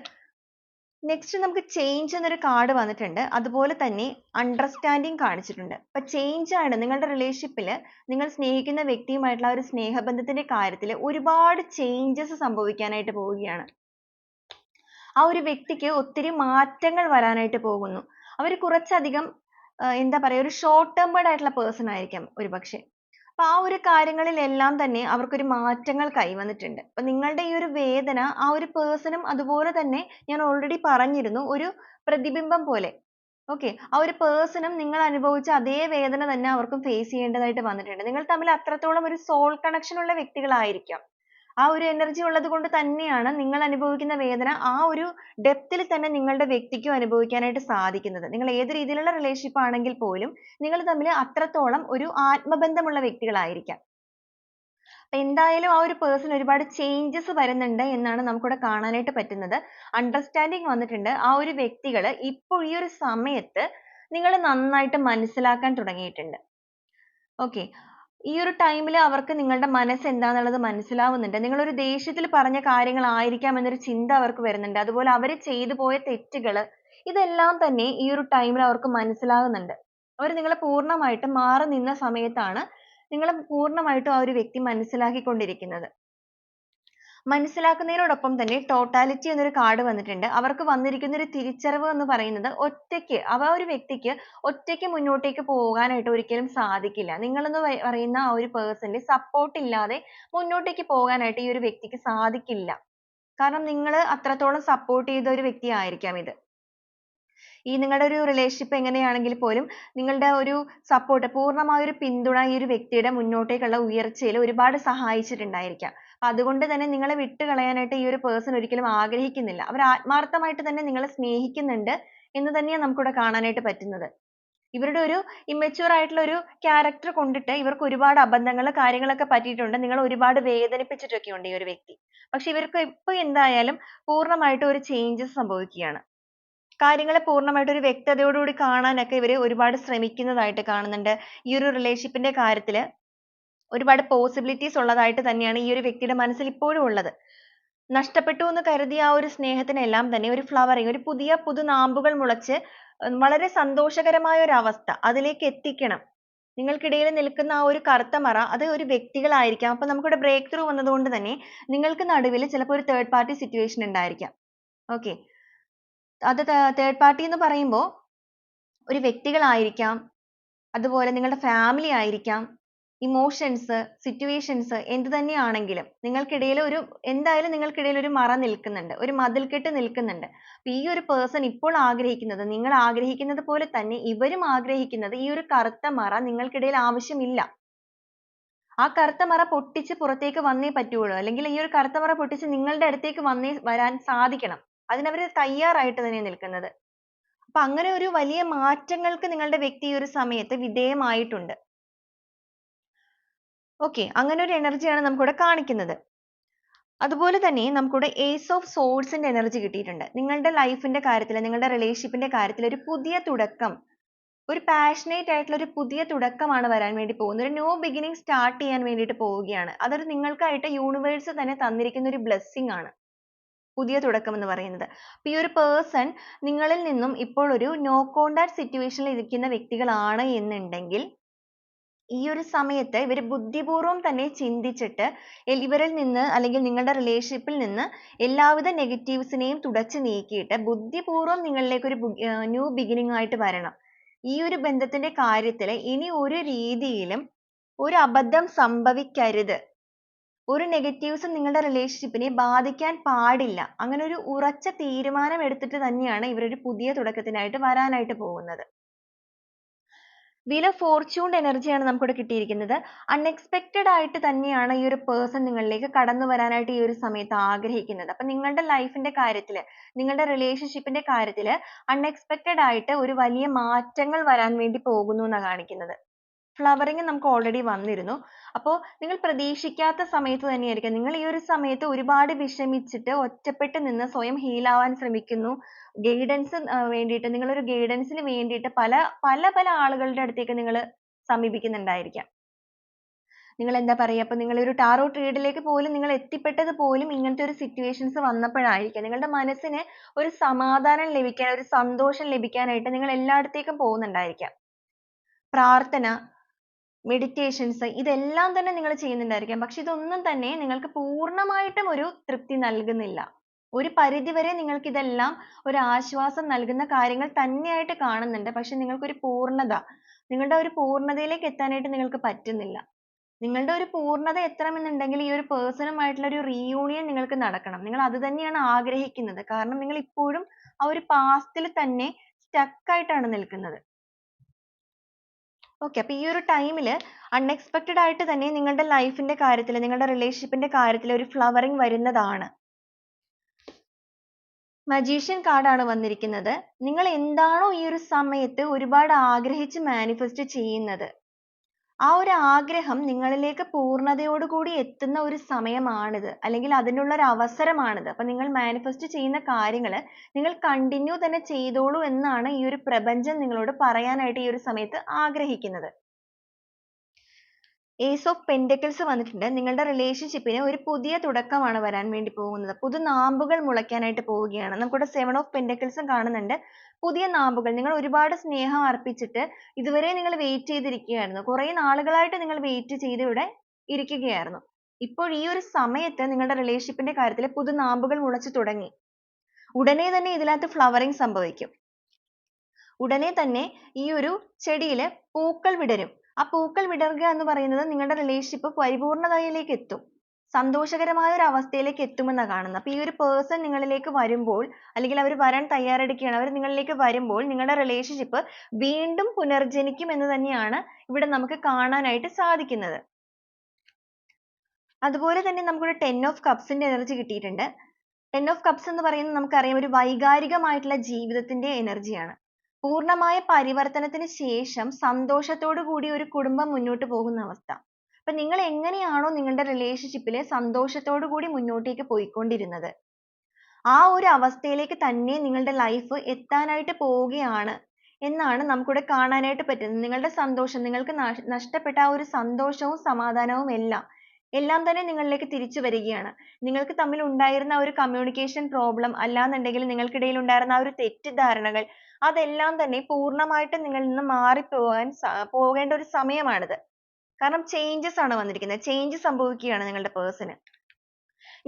നെക്സ്റ്റ് നമുക്ക് ചേഞ്ച് എന്നൊരു കാർഡ് വന്നിട്ടുണ്ട്. അതുപോലെ തന്നെ അണ്ടർസ്റ്റാൻഡിങ് കാണിച്ചിട്ടുണ്ട്. അപ്പൊ ചേഞ്ച് ആണ് നിങ്ങളുടെ റിലേഷൻഷിപ്പിൽ നിങ്ങൾ സ്നേഹിക്കുന്ന വ്യക്തിയുമായിട്ടുള്ള ഒരു സ്നേഹബന്ധത്തിന്റെ കാര്യത്തിൽ ഒരുപാട് ചേഞ്ചസ് സംഭവിക്കാനായിട്ട് പോവുകയാണ്. ആ ഒരു വ്യക്തിക്ക് ഒത്തിരി മാറ്റങ്ങൾ വരാനായിട്ട് പോകുന്നു. അവർ കുറച്ചധികം എന്താ പറയുക, ഒരു ഷോർട്ട് ടേംഡ് ആയിട്ടുള്ള പേഴ്സൺ ആയിരിക്കാം ഒരുപക്ഷെ. അപ്പൊ ആ ഒരു കാര്യങ്ങളിലെല്ലാം തന്നെ അവർക്കൊരു മാറ്റങ്ങൾ കൈവന്നിട്ടുണ്ട്. അപ്പൊ നിങ്ങളുടെ ഈ ഒരു വേദന ആ ഒരു പേഴ്സണും അതുപോലെ തന്നെ, ഞാൻ ഓൾറെഡി പറഞ്ഞിരുന്നു, ഒരു പ്രതിബിംബം പോലെ. ഓക്കെ, ആ ഒരു പേഴ്സണും നിങ്ങൾ അനുഭവിച്ച അതേ വേദന തന്നെ അവർക്കും ഫേസ് ചെയ്യേണ്ടതായിട്ട് വന്നിട്ടുണ്ട്. നിങ്ങൾ തമ്മിൽ അത്രത്തോളം ഒരു സോൾ കണക്ഷൻ ഉള്ള വ്യക്തികളായിരിക്കാം. ആ ഒരു എനർജി ഉള്ളത് കൊണ്ട് തന്നെയാണ് നിങ്ങൾ അനുഭവിക്കുന്ന വേദന ആ ഒരു ഡെപ്തിൽ തന്നെ നിങ്ങളുടെ വ്യക്തിക്കും അനുഭവിക്കാനായിട്ട് സാധിക്കുന്നത്. നിങ്ങൾ ഏത് രീതിയിലുള്ള റിലേഷൻഷിപ്പ് ആണെങ്കിൽ പോലും നിങ്ങൾ തമ്മിൽ അത്രത്തോളം ഒരു ആത്മബന്ധമുള്ള വ്യക്തികളായിരിക്കാം. അപ്പൊ എന്തായാലും ആ ഒരു പേഴ്സൺ ഒരുപാട് ചേഞ്ചസ് വരുന്നുണ്ട് എന്നാണ് നമുക്കിവിടെ കാണാനായിട്ട് പറ്റുന്നത്. അണ്ടർസ്റ്റാൻഡിങ് വന്നിട്ടുണ്ട്. ആ ഒരു വ്യക്തികൾ ഇപ്പോൾ ഈ ഒരു സമയത്ത് നിങ്ങൾ നന്നായിട്ട് മനസ്സിലാക്കാൻ തുടങ്ങിയിട്ടുണ്ട്. ഓക്കെ, ഈ ഒരു ടൈമിൽ അവർക്ക് നിങ്ങളുടെ മനസ്സ് എന്താണെന്നുള്ളത് മനസ്സിലാവുന്നുണ്ട്. നിങ്ങൾ ഒരു ദേഷ്യത്തിൽ പറഞ്ഞ കാര്യങ്ങളായിരിക്കാം എന്നൊരു ചിന്ത അവർക്ക് വരുന്നുണ്ട്. അതുപോലെ അവർ ചെയ്തു പോയ തെറ്റുകൾ, ഇതെല്ലാം തന്നെ ഈ ഒരു ടൈമിൽ അവർക്ക് മനസ്സിലാകുന്നുണ്ട്. അവർ നിങ്ങളെ പൂർണ്ണമായിട്ടും മാറി നിന്ന സമയത്താണ് നിങ്ങളെ പൂർണ്ണമായിട്ടും ആ ഒരു വ്യക്തി മനസ്സിലാക്കിക്കൊണ്ടിരിക്കുന്നത്. മനസ്സിലാക്കുന്നതിനോടൊപ്പം തന്നെ ടോട്ടാലിറ്റി എന്നൊരു കാർഡ് വന്നിട്ടുണ്ട്. അവർക്ക് വന്നിരിക്കുന്ന ഒരു തിരിച്ചറിവ് എന്ന് പറയുന്നത് ആ ഒരു വ്യക്തിക്ക് ഒറ്റയ്ക്ക് മുന്നോട്ടേക്ക് പോകാനായിട്ട് ഒരിക്കലും സാധിക്കില്ല. നിങ്ങളെന്ന് പറയുന്ന ആ ഒരു പേഴ്സന്റെ സപ്പോർട്ട് ഇല്ലാതെ മുന്നോട്ടേക്ക് പോകാനായിട്ട് ഈ ഒരു വ്യക്തിക്ക് സാധിക്കില്ല. കാരണം നിങ്ങൾ അത്രത്തോളം സപ്പോർട്ട് ചെയ്ത ഒരു വ്യക്തി ആയിരിക്കാം ഇത്. ഈ നിങ്ങളുടെ ഒരു റിലേഷൻഷിപ്പ് എങ്ങനെയാണെങ്കിൽ പോലും നിങ്ങളുടെ ഒരു സപ്പോർട്ട്, പൂർണ്ണമായ ഒരു പിന്തുണ ഈ ഒരു വ്യക്തിയുടെ മുന്നോട്ടേക്കുള്ള ഉയർച്ചയിൽ ഒരുപാട് സഹായിച്ചിട്ടുണ്ടായിരിക്കാം. അതുകൊണ്ട് തന്നെ നിങ്ങളെ വിട്ടുകളയാനായിട്ട് ഈ ഒരു പേഴ്സൺ ഒരിക്കലും ആഗ്രഹിക്കുന്നില്ല. അവർ ആത്മാർത്ഥമായിട്ട് തന്നെ നിങ്ങളെ സ്നേഹിക്കുന്നുണ്ട് എന്ന് തന്നെയാണ് നമുക്കിവിടെ കാണാനായിട്ട് പറ്റുന്നത്. ഇവരുടെ ഒരു ഇമ്മച്യൂർ ആയിട്ടുള്ള ഒരു ക്യാരക്ടർ കൊണ്ടിട്ട് ഇവർക്ക് ഒരുപാട് അബദ്ധങ്ങൾ കാര്യങ്ങളൊക്കെ പറ്റിയിട്ടുണ്ട്. നിങ്ങൾ ഒരുപാട് വേദനിപ്പിച്ചിട്ടൊക്കെ ഉണ്ട് ഈ ഒരു വ്യക്തി. പക്ഷെ ഇവർക്ക് ഇപ്പൊ എന്തായാലും പൂർണ്ണമായിട്ട് ഒരു ചേഞ്ചസ് സംഭവിക്കുകയാണ്. കാര്യങ്ങളെ പൂർണ്ണമായിട്ട് ഒരു വ്യക്തതയോടുകൂടി കാണാനൊക്കെ ഇവർ ഒരുപാട് ശ്രമിക്കുന്നതായിട്ട് കാണുന്നുണ്ട്. ഈ ഒരു റിലേഷൻഷിപ്പിന്റെ കാര്യത്തിൽ ഒരുപാട് പോസിബിലിറ്റീസ് ഉള്ളതായിട്ട് തന്നെയാണ് ഈ ഒരു വ്യക്തിയുടെ മനസ്സിൽ ഇപ്പോഴും ഉള്ളത്. നഷ്ടപ്പെട്ടു എന്ന് കരുതിയ ആ ഒരു സ്നേഹത്തിനെല്ലാം തന്നെ ഒരു ഫ്ലവറിങ്, ഒരു പുതുനാമ്പുകൾ മുളച്ച് വളരെ സന്തോഷകരമായ ഒരു അവസ്ഥ അതിലേക്ക് എത്തിക്കണം. നിങ്ങൾക്കിടയിൽ നിൽക്കുന്ന ആ ഒരു കറുത്ത മറ അത് ഒരു വ്യക്തികളായിരിക്കാം. അപ്പൊ നമുക്കിവിടെ ബ്രേക്ക് ത്രൂ വന്നതുകൊണ്ട് തന്നെ നിങ്ങൾക്ക് നടുവിൽ ചിലപ്പോൾ ഒരു തേർഡ് പാർട്ടി സിറ്റുവേഷൻ ഉണ്ടായിരിക്കാം. ഓക്കെ, അത് തേർഡ് പാർട്ടി എന്ന് പറയുമ്പോൾ ഒരു വ്യക്തികളായിരിക്കാം, അതുപോലെ നിങ്ങളുടെ ഫാമിലി ആയിരിക്കാം, ഇമോഷൻസ്, സിറ്റുവേഷൻസ് എന്ത് തന്നെയാണെങ്കിലും എന്തായാലും നിങ്ങൾക്കിടയിൽ ഒരു മറ നിൽക്കുന്നുണ്ട്, ഒരു മതിൽക്കെട്ട് നിൽക്കുന്നുണ്ട്. അപ്പൊ ഈ ഒരു പേഴ്സൺ ഇപ്പോൾ ആഗ്രഹിക്കുന്നത്, നിങ്ങൾ ആഗ്രഹിക്കുന്നത് പോലെ തന്നെ ഇവരും ആഗ്രഹിക്കുന്നത് ഈ ഒരു കറുത്ത മറ നിങ്ങൾക്കിടയിൽ ആവശ്യമില്ല. ആ കറുത്ത മറ പൊട്ടിച്ച് പുറത്തേക്ക് വന്നേ പറ്റുള്ളൂ, അല്ലെങ്കിൽ ഈ ഒരു കറുത്ത മറ പൊട്ടിച്ച് നിങ്ങളുടെ അടുത്തേക്ക് വരാൻ സാധിക്കണം. അതിനവർ തയ്യാറായിട്ട് തന്നെ നിൽക്കുന്നത്. അപ്പൊ അങ്ങനെ ഒരു വലിയ മാറ്റങ്ങൾക്ക് നിങ്ങളുടെ വ്യക്തി ഈ ഒരു സമയത്ത് വിധേയമായിട്ടുണ്ട്. ഓക്കെ, അങ്ങനെ ഒരു എനർജിയാണ് നമുക്കിവിടെ കാണിക്കുന്നത്. അതുപോലെ തന്നെ നമുക്കിവിടെ ഏസ് ഓഫ് സോഴ്സിന്റെ എനർജി കിട്ടിയിട്ടുണ്ട്. നിങ്ങളുടെ ലൈഫിന്റെ കാര്യത്തിൽ, നിങ്ങളുടെ റിലേഷൻഷിപ്പിന്റെ കാര്യത്തിൽ ഒരു പുതിയ തുടക്കം, ഒരു പാഷനേറ്റ് ആയിട്ടുള്ള ഒരു പുതിയ തുടക്കമാണ് വരാൻ വേണ്ടി പോകുന്നത്. ഒരു ന്യൂ ബിഗിനിങ് സ്റ്റാർട്ട് ചെയ്യാൻ വേണ്ടിയിട്ട് പോവുകയാണ്. അതൊരു നിങ്ങൾക്കായിട്ട് യൂണിവേഴ്സ് തന്നെ തന്നിരിക്കുന്ന ഒരു ബ്ലെസ്സിങ് ആണ് പുതിയ തുടക്കം എന്ന് പറയുന്നത്. അപ്പൊ ഈ ഒരു പേഴ്സൺ നിങ്ങളിൽ നിന്നും ഇപ്പോൾ ഒരു നോ കോണ്ടാക്ട് സിറ്റുവേഷനിൽ ഇരിക്കുന്ന വ്യക്തികളാണ് എന്നുണ്ടെങ്കിൽ ഈ ഒരു സമയത്ത് ഇവർ ബുദ്ധിപൂർവ്വം തന്നെ ചിന്തിച്ചിട്ട് ഇവരിൽ നിന്ന് അല്ലെങ്കിൽ നിങ്ങളുടെ റിലേഷൻഷിപ്പിൽ നിന്ന് എല്ലാവിധ നെഗറ്റീവ്സിനെയും തുടച്ചു നീക്കിയിട്ട് ബുദ്ധിപൂർവ്വം നിങ്ങളിലേക്ക് ഒരു ന്യൂ ബിഗിനിങ് ആയിട്ട് വരണം. ഈ ഒരു ബന്ധത്തിന്റെ കാര്യത്തിൽ ഇനി ഒരു രീതിയിലും ഒരു അബദ്ധം സംഭവിക്കരുത്, ഒരു നെഗറ്റീവ്സും നിങ്ങളുടെ റിലേഷൻഷിപ്പിനെ ബാധിക്കാൻ പാടില്ല. അങ്ങനെ ഒരു ഉറച്ച തീരുമാനം എടുത്തിട്ട് തന്നെയാണ് ഇവരൊരു പുതിയ തുടക്കത്തിനായിട്ട് വരാനായിട്ട് പോകുന്നത്. വീൽ ഓഫ് ഫോർച്യൂണിന്റെ എനർജിയാണ് നമുക്കിവിടെ കിട്ടിയിരിക്കുന്നത്. അൺഎക്സ്പെക്റ്റഡ് ആയിട്ട് തന്നെയാണ് ഈ ഒരു പേഴ്സൺ നിങ്ങളിലേക്ക് കടന്നു വരാനായിട്ട് ഈ ഒരു സമയത്ത് ആഗ്രഹിക്കുന്നത്. അപ്പൊ നിങ്ങളുടെ ലൈഫിന്റെ കാര്യത്തിൽ, നിങ്ങളുടെ റിലേഷൻഷിപ്പിന്റെ കാര്യത്തിൽ അൺഎക്സ്പെക്റ്റഡ് ആയിട്ട് ഒരു വലിയ മാറ്റങ്ങൾ വരാൻ വേണ്ടി പോകുന്നു എന്നാണ് കാണിക്കുന്നത്. ഫ്ലവറിങ് നമുക്ക് ഓൾറെഡി വന്നിരുന്നു. അപ്പോൾ നിങ്ങൾ പ്രതീക്ഷിക്കാത്ത സമയത്ത് തന്നെയായിരിക്കും, നിങ്ങൾ ഈ ഒരു സമയത്ത് ഒരുപാട് വിഷമിച്ചിട്ട് ഒറ്റപ്പെട്ട് നിന്ന് സ്വയം ഹീൽ ആവാൻ ശ്രമിക്കുന്നു. ഗൈഡൻസ് വേണ്ടിയിട്ട്, നിങ്ങളൊരു ഗൈഡൻസിന് വേണ്ടിയിട്ട് പല പല പല ആളുകളുടെ അടുത്തേക്ക് നിങ്ങൾ സമീപിക്കുന്നുണ്ടായിരിക്കാം. നിങ്ങൾ എന്താ പറയുക, അപ്പൊ നിങ്ങൾ ഒരു ടാറോട്ട് റീഡിലേക്ക് പോലും നിങ്ങൾ എത്തിപ്പെട്ടത് പോലും ഇങ്ങനത്തെ ഒരു സിറ്റുവേഷൻസ് വന്നപ്പോഴായിരിക്കാം. നിങ്ങളുടെ മനസ്സിന് ഒരു സമാധാനം ലഭിക്കാൻ, ഒരു സന്തോഷം ലഭിക്കാനായിട്ട് നിങ്ങൾ എല്ലായിടത്തേക്കും പോകുന്നുണ്ടായിരിക്കാം. പ്രാർത്ഥന, മെഡിറ്റേഷൻസ് ഇതെല്ലാം തന്നെ നിങ്ങൾ ചെയ്യുന്നുണ്ടായിരിക്കാം. പക്ഷെ ഇതൊന്നും തന്നെ നിങ്ങൾക്ക് പൂർണ്ണമായിട്ടും ഒരു തൃപ്തി നൽകുന്നില്ല. ഒരു പരിധിവരെ നിങ്ങൾക്ക് ഇതെല്ലാം ഒരു ആശ്വാസം നൽകുന്ന കാര്യങ്ങൾ തന്നെയായിട്ട് കാണുന്നുണ്ട്. പക്ഷെ നിങ്ങൾക്കൊരു പൂർണ്ണത, നിങ്ങളുടെ ഒരു പൂർണ്ണതയിലേക്ക് എത്താനായിട്ട് നിങ്ങൾക്ക് പറ്റുന്നില്ല. നിങ്ങളുടെ ഒരു പൂർണ്ണത എത്തണമെന്നുണ്ടെങ്കിൽ ഈ ഒരു പേഴ്സണുമായിട്ടുള്ള ഒരു റീയൂണിയൻ നിങ്ങൾക്ക് നടക്കണം. നിങ്ങൾ അത് തന്നെയാണ് ആഗ്രഹിക്കുന്നത്. കാരണം നിങ്ങൾ ഇപ്പോഴും ആ ഒരു പാസ്റ്റിൽ തന്നെ സ്റ്റക്ക് ആയിട്ടാണ് നിൽക്കുന്നത്. ഓക്കെ, അപ്പൊ ഈ ഒരു ടൈമിൽ അൺഎക്സ്പെക്റ്റഡ് ആയിട്ട് തന്നെ നിങ്ങളുടെ ലൈഫിന്റെ കാര്യത്തിൽ, നിങ്ങളുടെ റിലേഷൻഷിപ്പിന്റെ കാര്യത്തിൽ ഒരു ഫ്ലവറിങ് വരുന്നതാണ്. മജീഷ്യൻ കാർഡാണ് വന്നിരിക്കുന്നത്. നിങ്ങൾ എന്താണോ ഈ ഒരു സമയത്ത് ഒരുപാട് ആഗ്രഹിച്ച് മാനിഫെസ്റ്റ് ചെയ്യുന്നത്, ആ ഒരു ആഗ്രഹം നിങ്ങളിലേക്ക് പൂർണ്ണതയോടുകൂടി എത്തുന്ന ഒരു സമയമാണിത്, അല്ലെങ്കിൽ അതിനുള്ള ഒരു അവസരമാണിത്. അപ്പൊ നിങ്ങൾ മാനിഫെസ്റ്റ് ചെയ്യുന്ന കാര്യങ്ങൾ നിങ്ങൾ കണ്ടിന്യൂ തന്നെ ചെയ്തോളൂ എന്നാണ് ഈ ഒരു പ്രപഞ്ചം നിങ്ങളോട് പറയാനായിട്ട് ഈ ഒരു സമയത്ത് ആഗ്രഹിക്കുന്നത്. ഏസ് ഓഫ് പെന്റക്കിൾസ് വന്നിട്ടുണ്ട്. നിങ്ങളുടെ റിലേഷൻഷിപ്പിന് ഒരു പുതിയ തുടക്കമാണ് വരാൻ വേണ്ടി പോകുന്നത്. പുതുനാമ്പുകൾ മുളയ്ക്കാനായിട്ട് പോവുകയാണ്. നമുക്കിവിടെ 7 ഓഫ് പെന്റക്കിൾസും കാണുന്നുണ്ട്. പുതിയ നാമ്പുകൾ, നിങ്ങൾ ഒരുപാട് സ്നേഹം അർപ്പിച്ചിട്ട് ഇതുവരെ നിങ്ങൾ വെയിറ്റ് ചെയ്തിരിക്കുകയായിരുന്നു. കുറേ നാളുകളായിട്ട് നിങ്ങൾ വെയിറ്റ് ചെയ്ത് ഇവിടെ ഇരിക്കുകയായിരുന്നു. ഇപ്പോൾ ഈ ഒരു സമയത്ത് നിങ്ങളുടെ റിലേഷൻഷിപ്പിന്റെ കാര്യത്തിൽ പുതുനാമ്പുകൾ മുളച്ചു തുടങ്ങി. ഉടനെ തന്നെ ഇതിനകത്ത് ഫ്ലവറിങ് സംഭവിക്കും. ഉടനെ തന്നെ ഈ ഒരു ചെടിയിൽ പൂക്കൾ വിടരും. ആ പൂക്കൾ വിടരുക എന്ന് പറയുന്നത് നിങ്ങളുടെ റിലേഷൻഷിപ്പ് പരിപൂർണതയിലേക്ക് എത്തും, സന്തോഷകരമായ ഒരു അവസ്ഥയിലേക്ക് എത്തുമെന്നാണ് കാണുന്നത്. അപ്പൊ ഈ ഒരു പേഴ്സൺ നിങ്ങളിലേക്ക് വരുമ്പോൾ, അല്ലെങ്കിൽ അവർ വരാൻ തയ്യാറെടുക്കുകയാണ്, അവർ നിങ്ങളിലേക്ക് വരുമ്പോൾ നിങ്ങളുടെ റിലേഷൻഷിപ്പ് വീണ്ടും പുനർജനിക്കും എന്ന് തന്നെയാണ് ഇവിടെ നമുക്ക് കാണാനായിട്ട് സാധിക്കുന്നത്. അതുപോലെ തന്നെ നമുക്കൊരു 10 ഓഫ് കപ്സിന്റെ എനർജി കിട്ടിയിട്ടുണ്ട്. 10 ഓഫ് കപ്സ് എന്ന് പറയുന്നത് നമുക്കറിയാം ഒരു വൈകാരികമായിട്ടുള്ള ജീവിതത്തിന്റെ എനർജിയാണ്. പൂർണ്ണമായ പരിവർത്തനത്തിന് ശേഷം സന്തോഷത്തോടു കൂടി ഒരു കുടുംബം മുന്നോട്ട് പോകുന്ന അവസ്ഥ. അപ്പൊ നിങ്ങൾ എങ്ങനെയാണോ നിങ്ങളുടെ റിലേഷൻഷിപ്പിൽ സന്തോഷത്തോടു കൂടി മുന്നോട്ടേക്ക് പോയിക്കൊണ്ടിരുന്നത്, ആ ഒരു അവസ്ഥയിലേക്ക് തന്നെ നിങ്ങളുടെ ലൈഫ് എത്താനായിട്ട് പോവുകയാണ് എന്നാണ് നമുക്കിവിടെ കാണാനായിട്ട് പറ്റുന്നത്. നിങ്ങളുടെ സന്തോഷം, നിങ്ങൾക്ക് നഷ്ടപ്പെട്ട ആ ഒരു സന്തോഷവും സമാധാനവും എല്ലാം തന്നെ നിങ്ങളിലേക്ക് തിരിച്ചു വരികയാണ്. നിങ്ങൾക്ക് തമ്മിൽ ഉണ്ടായിരുന്ന ഒരു കമ്മ്യൂണിക്കേഷൻ പ്രോബ്ലം, അല്ലാന്നുണ്ടെങ്കിൽ നിങ്ങൾക്കിടയിൽ ഉണ്ടായിരുന്ന ആ ഒരു തെറ്റിദ്ധാരണകൾ, അതെല്ലാം തന്നെ പൂർണ്ണമായിട്ടും നിങ്ങളിൽ നിന്ന് പോകേണ്ട ഒരു സമയമാണിത്. കാരണം ചേഞ്ചസ് ആണ് വന്നിരിക്കുന്നത്. ചേഞ്ച് സംഭവിക്കുകയാണ് നിങ്ങളുടെ പേഴ്സണ്.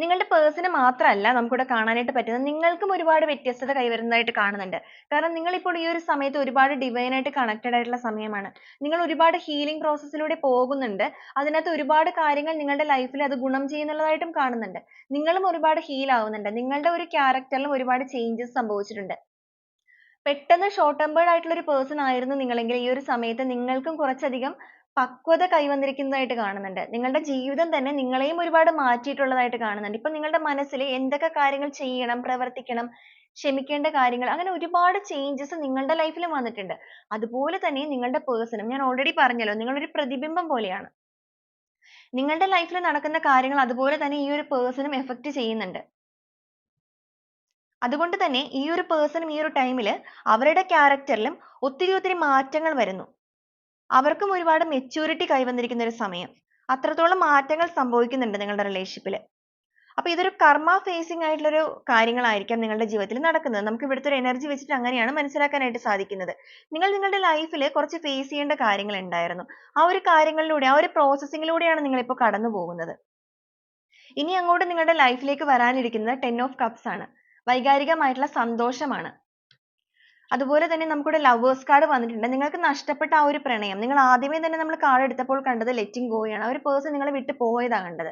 നിങ്ങളുടെ പേഴ്സണ് മാത്രമല്ല നമുക്കിവിടെ കാണാനായിട്ട് പറ്റുന്നത്, നിങ്ങൾക്കും ഒരുപാട് വ്യത്യസ്തത കൈവരുന്നതായിട്ട് കാണുന്നുണ്ട്. കാരണം നിങ്ങൾ ഇപ്പോൾ ഈ ഒരു സമയത്ത് ഒരുപാട് divine ആയിട്ട് connected ആയിട്ടുള്ള സമയമാണ്. നിങ്ങൾ ഒരുപാട് ഹീലിംഗ് പ്രോസസ്സിലൂടെ പോകുന്നുണ്ട്. അതിനകത്ത് ഒരുപാട് കാര്യങ്ങൾ നിങ്ങളുടെ ലൈഫിൽ അത് ഗുണം ചെയ്യുന്നുള്ളതായിട്ടും കാണുന്നുണ്ട്. നിങ്ങളും ഒരുപാട് ഹീൽ ആവുന്നുണ്ട്. നിങ്ങളുടെ ഒരു ക്യാരക്ടറിലും ഒരുപാട് ചേഞ്ചസ് സംഭവിച്ചിട്ടുണ്ട്. പെട്ടെന്ന് ഷോർട്ട് ടെമ്പേർഡ് ആയിട്ടുള്ള ഒരു പേഴ്സൺ ആയിരുന്നു നിങ്ങളെങ്കിൽ ഈ ഒരു സമയത്ത് നിങ്ങൾക്കും കുറച്ചധികം പക്വത കൈവന്നിരിക്കുന്നതായിട്ട് കാണുന്നുണ്ട്. നിങ്ങളുടെ ജീവിതം തന്നെ നിങ്ങളെയും ഒരുപാട് മാറ്റിയിട്ടുള്ളതായിട്ട് കാണുന്നുണ്ട്. ഇപ്പൊ നിങ്ങളുടെ മനസ്സിൽ എന്തൊക്കെ കാര്യങ്ങൾ ചെയ്യണം, പ്രവർത്തിക്കണം, ക്ഷമിക്കേണ്ട കാര്യങ്ങൾ, അങ്ങനെ ഒരുപാട് ചേഞ്ചസ് നിങ്ങളുടെ ലൈഫിലും വന്നിട്ടുണ്ട്. അതുപോലെ തന്നെ നിങ്ങളുടെ പേഴ്സണും, ഞാൻ ഓൾറെഡി പറഞ്ഞല്ലോ, നിങ്ങളൊരു പ്രതിബിംബം പോലെയാണ്. നിങ്ങളുടെ ലൈഫിൽ നടക്കുന്ന കാര്യങ്ങൾ അതുപോലെ തന്നെ ഈ ഒരു പേഴ്സണും എഫക്ട് ചെയ്യുന്നുണ്ട്. അതുകൊണ്ട് തന്നെ ഈ ഒരു പേഴ്സണും ഈ ഒരു ടൈമിൽ അവരുടെ ക്യാരക്ടറിലും ഒത്തിരി മാറ്റങ്ങൾ വരുന്നു. അവർക്കും ഒരുപാട് മെച്യൂരിറ്റി കൈവന്നിരിക്കുന്ന ഒരു സമയം. അത്രത്തോളം മാറ്റങ്ങൾ സംഭവിക്കുന്നുണ്ട് നിങ്ങളുടെ റിലേഷൻഷിപ്പിൽ. അപ്പൊ ഇതൊരു കർമ്മ ഫേസിംഗ് ആയിട്ടുള്ള ഒരു കാര്യങ്ങളായിരിക്കാം നിങ്ങളുടെ ജീവിതത്തിൽ നടക്കുന്നത്. നമുക്ക് ഇവിടുത്തെ ഒരു എനർജി വെച്ചിട്ട് അങ്ങനെയാണ് മനസ്സിലാക്കാനായിട്ട് സാധിക്കുന്നത്. നിങ്ങൾ നിങ്ങളുടെ ലൈഫിൽ കുറച്ച് ഫേസ് ചെയ്യേണ്ട കാര്യങ്ങൾ ഉണ്ടായിരുന്നു. ആ ഒരു കാര്യങ്ങളിലൂടെ, ആ ഒരു പ്രോസസ്സിങ്ങിലൂടെയാണ് നിങ്ങൾ ഇപ്പോൾ കടന്നു പോകുന്നത്. ഇനി അങ്ങോട്ട് നിങ്ങളുടെ ലൈഫിലേക്ക് വരാനിരിക്കുന്നത് 10 ഓഫ് കപ്സ് ആണ്. വൈകാരികമായിട്ടുള്ള സന്തോഷമാണ്. അതുപോലെ തന്നെ നമുക്കിവിടെ ലവേഴ്സ് കാർഡ് വന്നിട്ടുണ്ട്. നിങ്ങൾക്ക് നഷ്ടപ്പെട്ട ആ ഒരു പ്രണയം, നിങ്ങൾ ആദ്യമേ തന്നെ നമ്മൾ കാർഡ് എടുത്തപ്പോൾ കണ്ടത് ലെറ്റിംഗ് ഗോയാണ്. ആ ഒരു പേഴ്സൺ നിങ്ങളെ വിട്ട് പോയതാണ് കണ്ടത്.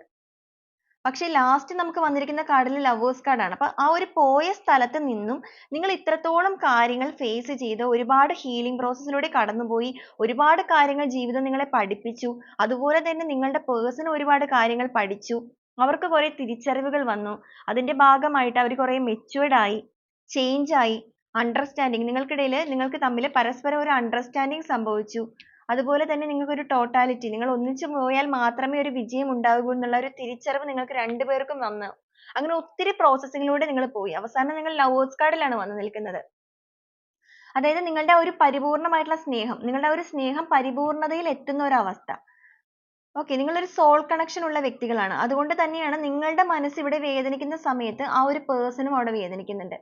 പക്ഷേ ലാസ്റ്റ് നമുക്ക് വന്നിരിക്കുന്ന കാർഡിൽ ലവേഴ്സ് കാർഡാണ്. അപ്പൊ ആ ഒരു പോയ സ്ഥലത്ത് നിന്നും നിങ്ങൾ ഇത്രത്തോളം കാര്യങ്ങൾ ഫേസ് ചെയ്ത് ഒരുപാട് ഹീലിംഗ് പ്രോസസ്സിലൂടെ കടന്നുപോയി, ഒരുപാട് കാര്യങ്ങൾ ജീവിതം നിങ്ങളെ പഠിപ്പിച്ചു. അതുപോലെ തന്നെ നിങ്ങളുടെ പേഴ്സൺ ഒരുപാട് കാര്യങ്ങൾ പഠിച്ചു. അവർക്ക് കുറെ തിരിച്ചറിവുകൾ വന്നു. അതിന്റെ ഭാഗമായിട്ട് അവർ കുറെ മെച്യൂർഡ് ആയി, ചേഞ്ച് ആയി, അണ്ടർസ്റ്റാൻഡിങ്, നിങ്ങൾക്കിടയിൽ നിങ്ങൾക്ക് തമ്മിൽ പരസ്പരം ഒരു അണ്ടർസ്റ്റാൻഡിങ് സംഭവിച്ചു. അതുപോലെ തന്നെ നിങ്ങൾക്ക് ഒരു ടോട്ടാലിറ്റി, നിങ്ങൾ ഒന്നിച്ചു പോയാൽ മാത്രമേ ഒരു വിജയം ഉണ്ടാകൂ എന്നുള്ള ഒരു തിരിച്ചറിവ് നിങ്ങൾക്ക് രണ്ടുപേർക്കും വന്നു. അങ്ങനെ ഒത്തിരി പ്രോസസ്സിങ്ങിലൂടെ നിങ്ങൾ പോയി. അവസാനം നിങ്ങൾ ലവേഴ്സ് കാർഡിലാണ് വന്ന് നിൽക്കുന്നത്. അതായത് നിങ്ങളുടെ ആ ഒരു പരിപൂർണമായിട്ടുള്ള സ്നേഹം, നിങ്ങളുടെ ആ ഒരു സ്നേഹം പരിപൂർണതയിൽ എത്തുന്ന ഒരു അവസ്ഥ. ഓക്കെ, നിങ്ങളൊരു സോൾ കണക്ഷൻ ഉള്ള വ്യക്തികളാണ്. അതുകൊണ്ട് തന്നെയാണ് നിങ്ങളുടെ മനസ്സ് ഇവിടെ വേദനിക്കുന്ന സമയത്ത് ആ ഒരു പേഴ്സണും അവിടെ വേദനിക്കുന്നുണ്ട്.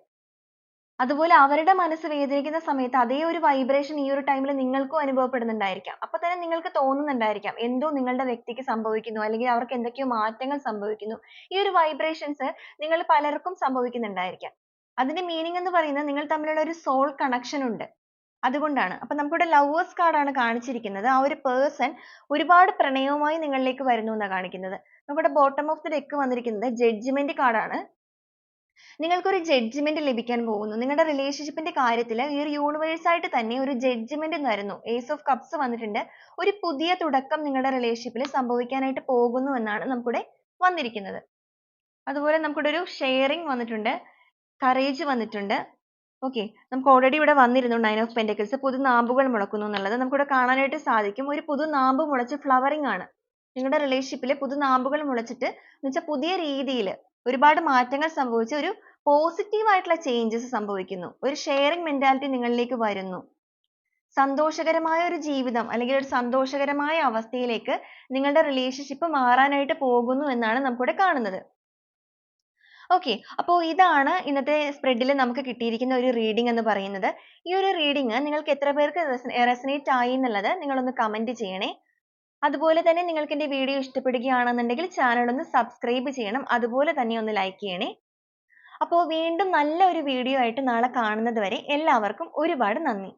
അതുപോലെ അവരുടെ മനസ്സ് വേദനിക്കുന്ന സമയത്ത് അതേ ഒരു വൈബ്രേഷൻ ഈ ഒരു ടൈമിൽ നിങ്ങൾക്കും അനുഭവപ്പെടുന്നുണ്ടായിരിക്കാം. അപ്പൊ തന്നെ നിങ്ങൾക്ക് തോന്നുന്നുണ്ടായിരിക്കാം എന്തോ നിങ്ങളുടെ വ്യക്തിക്ക് സംഭവിക്കുന്നു, അല്ലെങ്കിൽ അവർക്ക് എന്തൊക്കെയോ മാറ്റങ്ങൾ സംഭവിക്കുന്നു. ഈ ഒരു വൈബ്രേഷൻസ് നിങ്ങൾ പലർക്കും സംഭവിക്കുന്നുണ്ടായിരിക്കാം. അതിന്റെ മീനിങ് എന്ന് പറയുന്നത് നിങ്ങൾ തമ്മിലുള്ള ഒരു സോൾ കണക്ഷൻ ഉണ്ട്. അതുകൊണ്ടാണ്. അപ്പൊ നമുക്കിവിടെ ലവേഴ്സ് കാർഡാണ് കാണിച്ചിരിക്കുന്നത്. ആ ഒരു പേഴ്സൺ ഒരുപാട് പ്രണയവുമായി നിങ്ങളിലേക്ക് വരുന്നു എന്നാണ് കാണിക്കുന്നത്. നമുക്കിവിടെ ബോട്ടം ഓഫ് ദി ഡെക്ക് വന്നിരിക്കുന്നത് ജഡ്ജ്മെന്റ് കാർഡാണ്. നിങ്ങൾക്കൊരു ജഡ്ജ്മെന്റ് ലഭിക്കാൻ പോകുന്നു. നിങ്ങളുടെ റിലേഷൻഷിപ്പിന്റെ കാര്യത്തിൽ ഈ ഒരു യൂണിവേഴ്സ് ആയിട്ട് തന്നെ ഒരു ജഡ്ജ്മെന്റ് തരുന്നു. ഏസ് ഓഫ് കപ്സ് വന്നിട്ടുണ്ട്. ഒരു പുതിയ തുടക്കം നിങ്ങളുടെ റിലേഷൻഷിപ്പിൽ സംഭവിക്കാനായിട്ട് പോകുന്നു എന്നാണ് നമുക്കിവിടെ വന്നിരിക്കുന്നത്. അതുപോലെ നമുക്കിവിടെ ഒരു ഷെയറിംഗ് വന്നിട്ടുണ്ട്, കറേജ് വന്നിട്ടുണ്ട്. ഓക്കെ, നമുക്ക് ഓൾറെഡി ഇവിടെ വന്നിരുന്നു 9 ഓഫ് പെന്റക്കിൾസ്, പുതുനാമ്പുകൾ മുളക്കുന്നു എന്നുള്ളത് നമുക്കിവിടെ കാണാനായിട്ട് സാധിക്കും. ഒരു പുതുനാമ്പ് മുളച്ച് ഫ്ലവറിംഗ് ആണ്. നിങ്ങളുടെ റിലേഷൻഷിപ്പിൽ പുതുനാമ്പുകൾ മുളച്ചിട്ട് എന്നുവെച്ചാൽ പുതിയ രീതിയിൽ ഒരുപാട് മാറ്റങ്ങൾ സംഭവിച്ച് ഒരു പോസിറ്റീവ് ആയിട്ടുള്ള ചേഞ്ചസ് സംഭവിക്കുന്നു. ഒരു ഷെയറിംഗ് മെന്റാലിറ്റി നിങ്ങളിലേക്ക് വരുന്നു. സന്തോഷകരമായ ഒരു ജീവിതം അല്ലെങ്കിൽ ഒരു സന്തോഷകരമായ അവസ്ഥയിലേക്ക് നിങ്ങളുടെ റിലേഷൻഷിപ്പ് മാറാനായിട്ട് പോകുന്നു എന്നാണ് നമുക്കിവിടെ കാണുന്നത്. ഓക്കെ, അപ്പോൾ ഇതാണ് ഇന്നത്തെ സ്പ്രെഡിൽ നമുക്ക് കിട്ടിയിരിക്കുന്ന ഒരു റീഡിംഗ് എന്ന് പറയുന്നത്. ഈ ഒരു റീഡിംഗ് നിങ്ങൾക്ക് എത്ര പേർക്ക് റെസനേറ്റ് ആയി എന്നുള്ളത് നിങ്ങളൊന്ന് കമന്റ് ചെയ്യണേ. അതുപോലെ തന്നെ നിങ്ങൾക്ക് എൻ്റെ വീഡിയോ ഇഷ്ടപ്പെടുകയാണെന്നുണ്ടെങ്കിൽ ചാനൽ ഒന്ന് സബ്സ്ക്രൈബ് ചെയ്യണം. അതുപോലെ തന്നെ ഒന്ന് ലൈക്ക് ചെയ്യണേ. അപ്പോൾ വീണ്ടും നല്ല ഒരു വീഡിയോ ആയിട്ട് നാളെ കാണുന്നത് വരെ എല്ലാവർക്കും ഒരുപാട് നന്ദി.